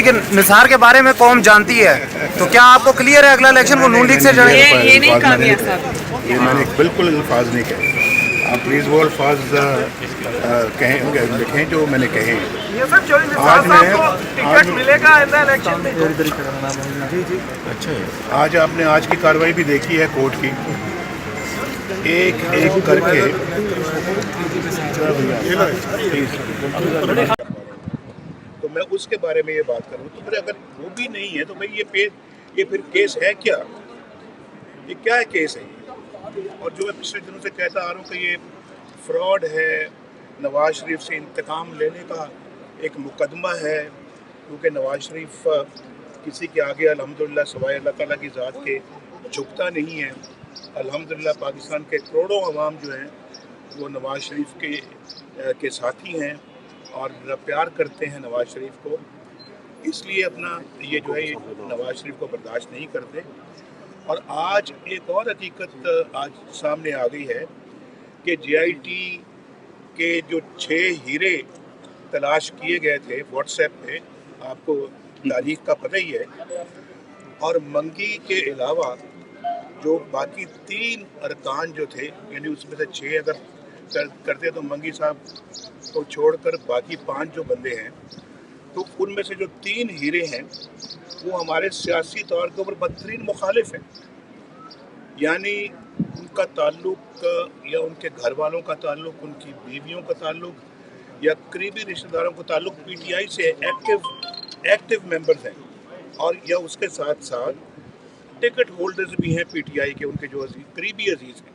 कि निसार के बारे में कौम जानती है, तो क्या आपको क्लियर है अगला इलेक्शन वो नून लीग से जड़े? ये नहीं कहा गया सर, ये मैंने बिल्कुल अल्फाज नहीं कहे। आप प्लीज़ वो अल्फाज कहें लिखें जो मैंने कहे। ये सर जो निसार साहब को टिकट मिलेगा इलेक्शन में? अच्छा, आज आपने आज की कार्रवाई भी देखी है कोर्ट की, एक एक करके तो मैं उसके बारे में ये बात करूँ तो फिर अगर वो भी नहीं है तो भाई ये फिर केस है क्या? ये क्या है केस है? और जो मैं पिछले दिनों से कहता आ रहा हूँ कि ये फ्रॉड है, नवाज शरीफ से इंतकाम लेने का एक मुकदमा है, क्योंकि नवाज शरीफ किसी के आगे अल्हम्दुलिल्लाह सवाए अल्लाह ताला की ज़ात के झुकता नहीं है। अल्हम्दुलिल्लाह पाकिस्तान के करोड़ों अवाम जो हैं वो नवाज शरीफ के साथी हैं और प्यार करते हैं नवाज शरीफ को, इसलिए अपना ये जो है नवाज शरीफ को बर्दाश्त नहीं करते। और आज एक और हकीकत आज सामने आ गई है कि JIT के जो 6 हीरे तलाश किए गए थे व्हाट्सएप पे, आपको तारीख का पता ही है, और मंगी के अलावा जो बाकी 3 अरकान जो थे, यानी उसमें से 6 अगर करते तो मंगी साहब को छोड़कर बाकी 5 जो बंदे हैं, तो उनमें से जो 3 हीरे हैं वो हमारे सियासी तौर के ऊपर बदतरीन मुखालिफ हैं। यानी उनका ताल्लुक या उनके घर वालों का ताल्लुक, उनकी बीवियों का ताल्लुक या करीबी रिश्तेदारों का ताल्लुक PTI से एक्टिव मेंबर्स हैं, और या उसके साथ साथ टिकट होल्डर्स भी हैं PTI के, उनके जो करीबी अजीज़ हैं।